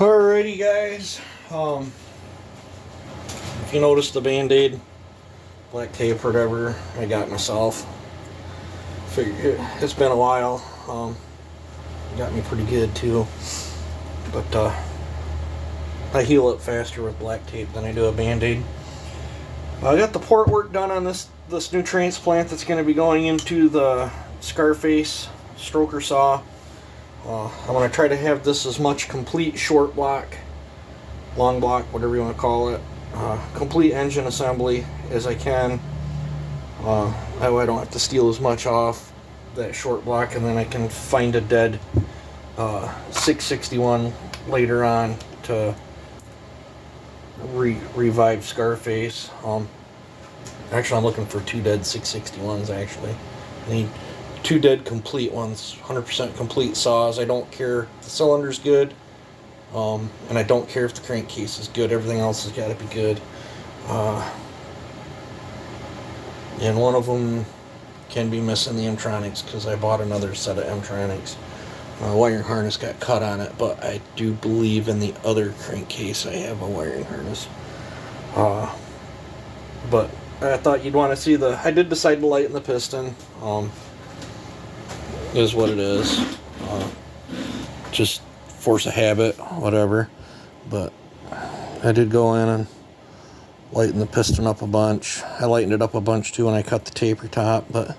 Alrighty guys, if you notice the band-aid, black tape, whatever I got myself, it's been a while, got me pretty good too, but I heal it faster with black tape than I do a band-aid. I got the port work done on this new transplant that's going to be going into the Scarface stroker saw. I'm going to try to have this as much complete short block, long block, whatever you want to call it, complete engine assembly as I can. That way I don't have to steal as much off that short block, and then I can find a dead 661 later on to revive Scarface. Actually, I'm looking for 2 dead 661s actually. I need 2 dead complete ones, 100% complete saws. I don't care if the cylinder's good, and I don't care if the crankcase is good. Everything else has got to be good. And one of them can be missing the M-tronics because I bought another set of M-tronics. Wiring harness got cut on it, but I do believe in the other crankcase I have a wiring harness. But I thought you'd want to see I did decide to lighten the piston. Is what it is. Just force of habit, whatever. But I did go in and lighten the piston up a bunch. I lightened it up a bunch too when I cut the taper top, but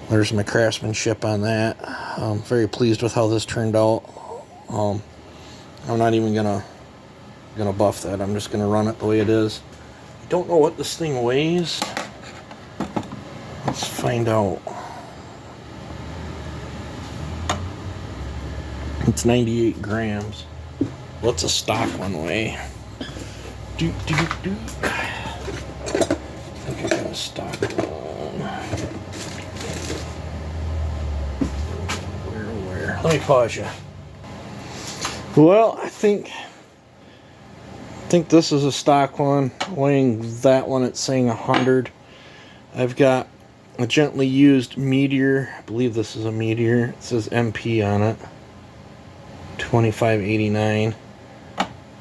there's my craftsmanship on that. I'm very pleased with how this turned out. I'm not even gonna buff that. I'm just gonna run it the way it is. I don't know what this thing weighs. Let's find out. It's 98 grams. What's a stock one weigh? I think I got a stock one. Where? Let me pause you. Well, I think this is a stock one. Weighing that one, it's saying 100. I've got a gently used Meteor. I believe this is a Meteor. It says MP on it. 2589,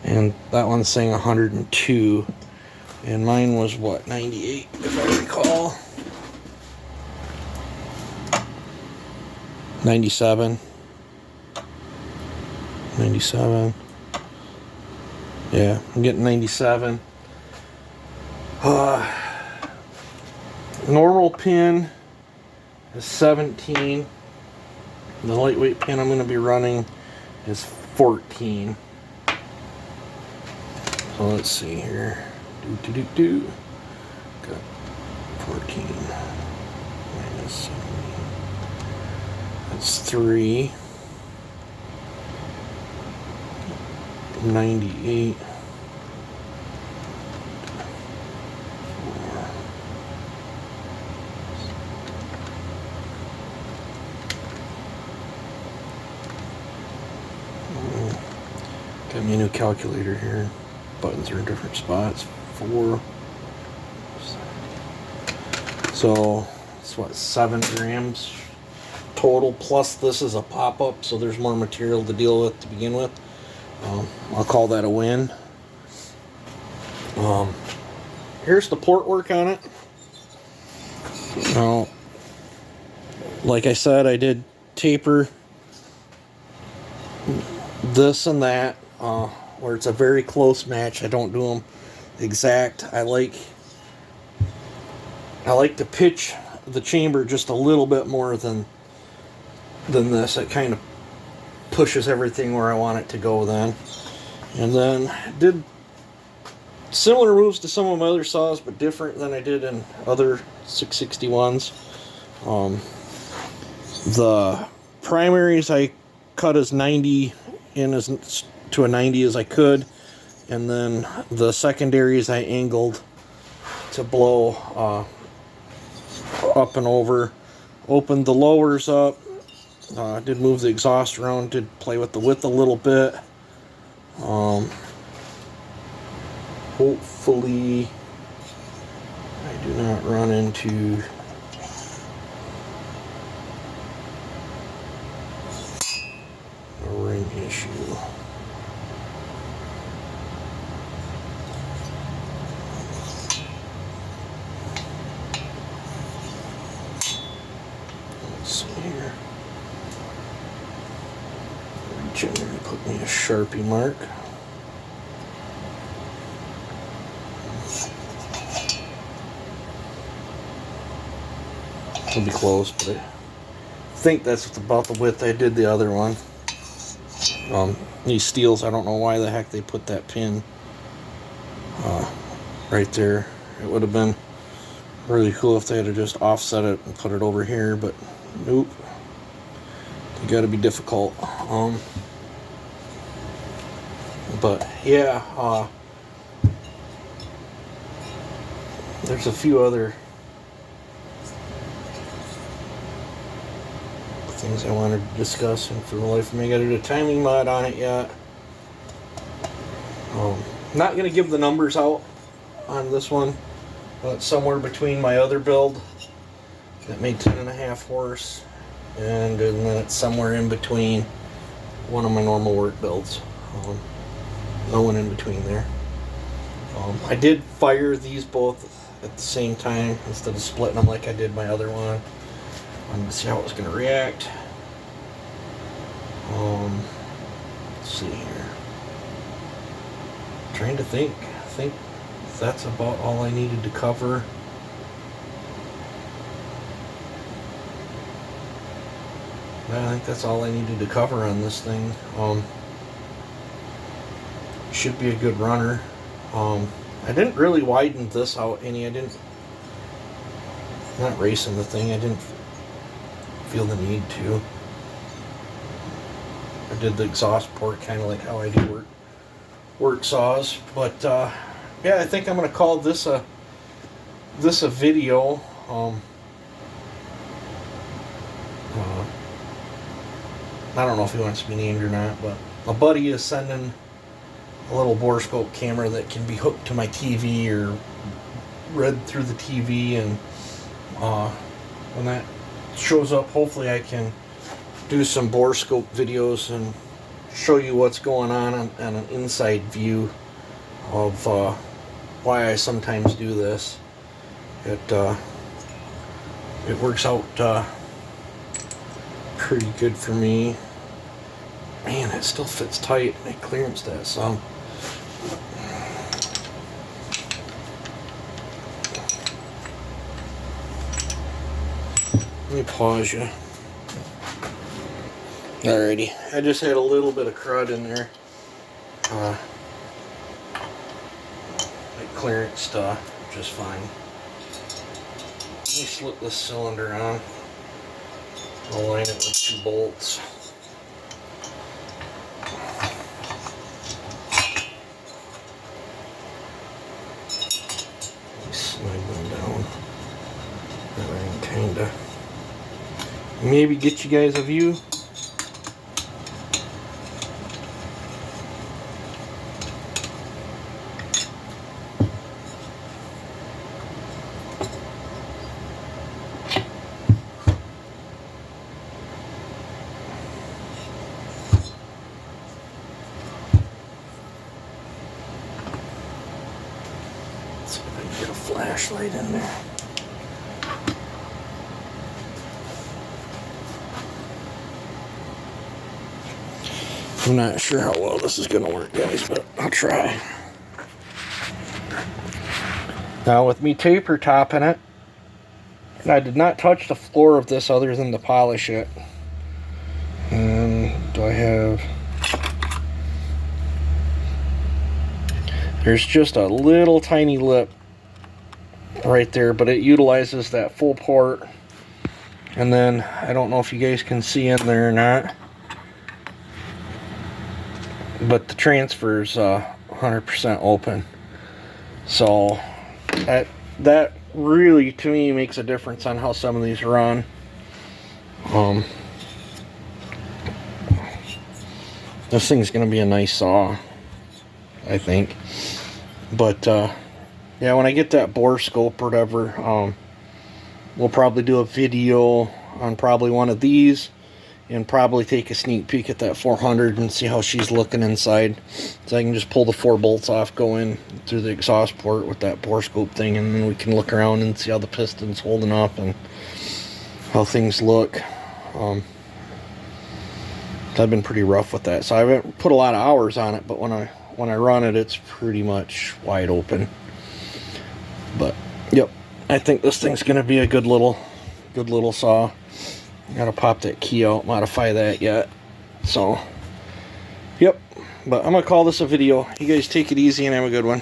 and that one's saying 102, and mine was what, 98 if I recall. 97. Yeah, I'm getting 97. Normal pin is 17. The lightweight pin I'm going to be running is 14. So let's see here. Got 14 minus 7. That's 3. 98. 4. Got me a new calculator here. Buttons are in different spots. 4. So it's what, 7 grams total, plus this is a pop-up, so there's more material to deal with to begin with. I'll call that a win. Here's the port work on it. Now, like I said, I did taper this and that, where it's a very close match. I don't do them exact. I like to pitch the chamber just a little bit more than this. It kind of pushes everything where I want it to go then. And then did similar moves to some of my other saws, but different than I did in other 661s. The primaries I cut as 90 in as to a 90 as I could, and then the secondaries I angled to blow up and over. Opened the lowers up, did move the exhaust around, did play with the width a little bit. Hopefully I do not run into a ring issue. reach in there and put me a Sharpie mark. It'll be close, but I think that's about the width I did the other one. These steels, I don't know why the heck they put that pin right there. It would have been really cool if they had just offset it and put it over here, but nope. You gotta be difficult. But yeah, there's a few other things I wanted to discuss, and for the life of me, I gotta do a timing mod on it yet. Not gonna give the numbers out on this one, but somewhere between my other build that made 10.5 horse, and then it's somewhere in between one of my normal work builds. No one in between there. I did fire these both at the same time instead of splitting them like I did my other one. Wanted to see how it was going to react. Let's see here. Trying to think. I think that's about all I needed to cover. I think that's all I needed to cover on this thing. Should be a good runner. I didn't really widen this out any. Not racing the thing. I didn't feel the need to. I did the exhaust port kind of like how I do work saws, but yeah, I think I'm gonna call this a video. I don't know if he wants to be named or not, but a buddy is sending a little borescope camera that can be hooked to my TV or read through the TV, and when that shows up, hopefully I can do some borescope videos and show you what's going on an inside view of why I sometimes do this. It works out pretty good for me. Man, it still fits tight. I clearanced that some. Let me pause you. Alrighty, I just had a little bit of crud in there. It clearanced just fine. Let me slip this cylinder on. I'll line it with 2 bolts. Let me slide them down. That way I can kinda maybe get you guys a view. Get a flashlight in there. I'm not sure how well this is going to work, guys, but I'll try. Now, with me taper topping it, and I did not touch the floor of this other than to polish it. And do I have... There's just a little tiny lip right there, but it utilizes that full port. And then I don't know if you guys can see in there or not, but the transfer's 100% open. So that really, to me, makes a difference on how some of these run. This thing's gonna be a nice saw, I think. But yeah, when I get that borescope or whatever, we'll probably do a video on probably one of these, and probably take a sneak peek at that 400 and see how she's looking inside. So I can just pull the 4 bolts off, go in through the exhaust port with that borescope thing, and then we can look around and see how the piston's holding up and how things look. I've been pretty rough with that, so I haven't put a lot of hours on it, but when I run it, it's pretty much wide open. But yep, I think this thing's gonna be a good little saw. Gotta pop that key out, modify that yet. So yep, but I'm gonna call this a video. You guys take it easy and have a good one.